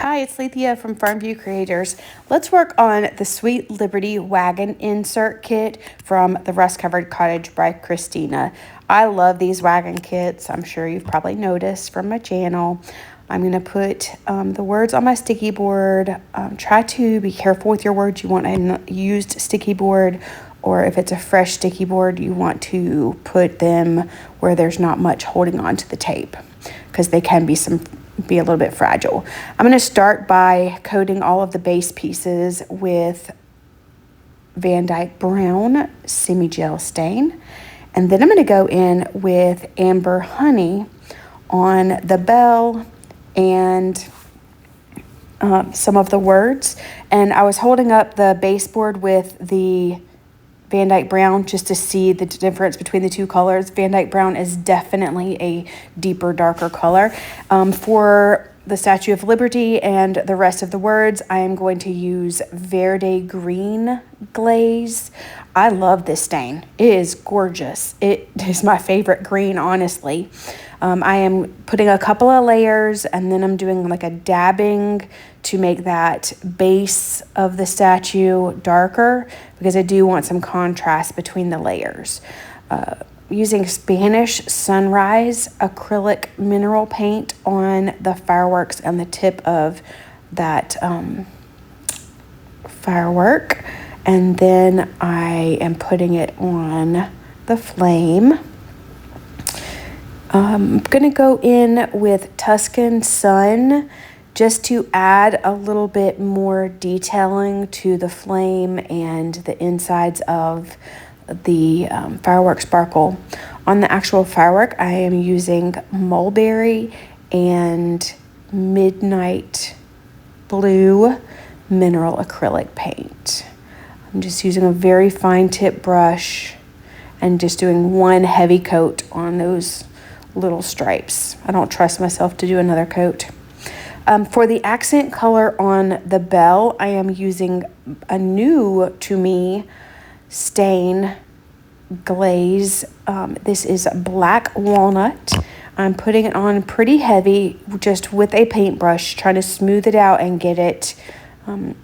Hi, it's Lethea from Farmview Creators. Let's work on the Sweet Liberty Wagon Insert kit from the Rust Covered Cottage by Christina. I love these wagon kits. I'm sure you've probably noticed from my channel. I'm going to put the words on my sticky board. Try to be careful with your words. You want a used sticky board, or if it's a fresh sticky board, you want to put them where there's not much holding on to the tape, because they can be a little bit fragile. I'm going to start by coating all of the base pieces with Van Dyke Brown semi-gel stain. And then I'm going to go in with Amber Honey on the bell and some of the words. And I was holding up the baseboard with the Van Dyke Brown just to see the difference between the two colors. Van Dyke Brown is definitely a deeper, darker color. For the Statue of Liberty and the rest of the words, I am going to use Verde Green Glaze. I love this stain. It is gorgeous. It is my favorite green, honestly. I am putting a couple of layers, and then I'm doing like a dabbing to make that base of the statue darker, because I do want some contrast between the layers. Using Spanish Sunrise acrylic mineral paint on the fireworks and the tip of that firework. And then I am putting it on the flame. I'm going to go in with Tuscan Sun just to add a little bit more detailing to the flame and the insides of the firework sparkle. On the actual firework, I am using Mulberry and Midnight Blue mineral acrylic paint. I'm just using a very fine tip brush and just doing one heavy coat on those little stripes. I don't trust myself to do another coat. For the accent color on the bell, I am using a new to me stain glaze. This is Black Walnut. I'm putting it on pretty heavy, just with a paintbrush, trying to smooth it out and get it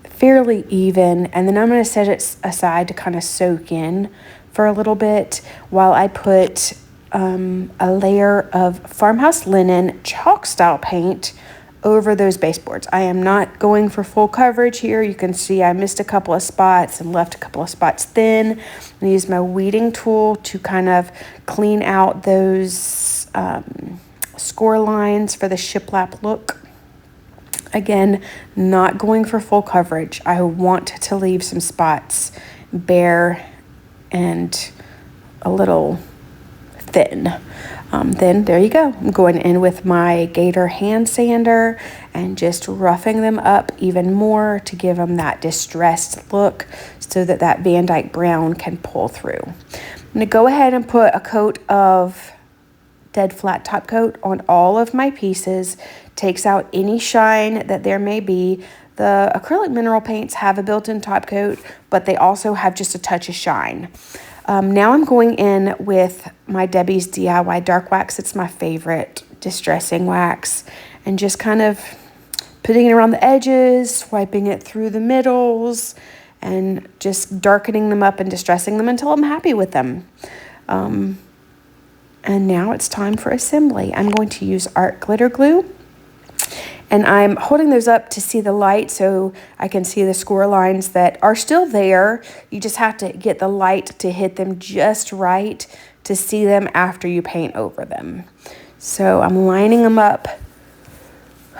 fairly even. And then I'm going to set it aside to kind of soak in for a little bit while I put a layer of Farmhouse linen chalk style paint over those baseboards. I am not going for full coverage here. You can see I missed a couple of spots and left a couple of spots thin. I use my weeding tool to kind of clean out those score lines for the shiplap look. Again, not going for full coverage. I want to leave some spots bare and a little thin. Then there you go. I'm going in with my Gator hand sander and just roughing them up even more to give them that distressed look so that that Van Dyke Brown can pull through. I'm going to go ahead and put a coat of dead flat top coat on all of my pieces. Takes out any shine that there may be. The acrylic mineral paints have a built-in top coat, but they also have just a touch of shine. Now I'm going in with my Debi's DIY Dark Wax. It's my favorite distressing wax. And just kind of putting it around the edges, swiping it through the middles, and just darkening them up and distressing them until I'm happy with them. And now it's time for assembly. I'm going to use art glitter glue. And I'm holding those up to see the light so I can see the score lines that are still there. You just have to get the light to hit them just right to see them after you paint over them. So I'm lining them up,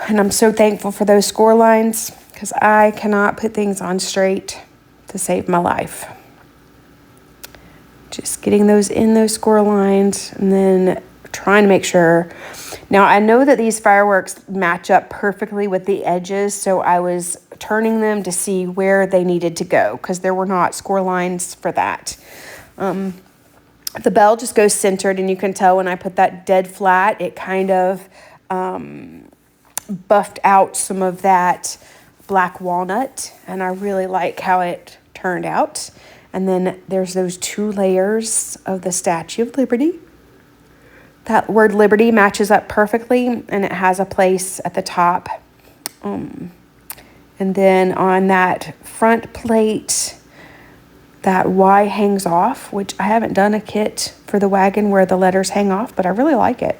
and I'm so thankful for those score lines because I cannot put things on straight to save my life. Just getting those in those score lines and then trying to make sure. Now, I know that these fireworks match up perfectly with the edges, so I was turning them to see where they needed to go because there were not score lines for that. The bell just goes centered, and you can tell when I put that dead flat, it kind of buffed out some of that black walnut, and I really like how it turned out. And then there's those two layers of the Statue of Liberty. That word Liberty matches up perfectly, and it has a place at the top And then on that front plate, that Y hangs off, which I haven't done a kit for the wagon where the letters hang off, but I really like it.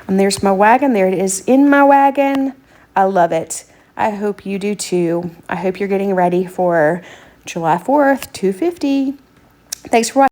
And there's my wagon. There it is in my wagon. I love it. I hope you do too. I hope you're getting ready for July 4th, 250. Thanks for watching.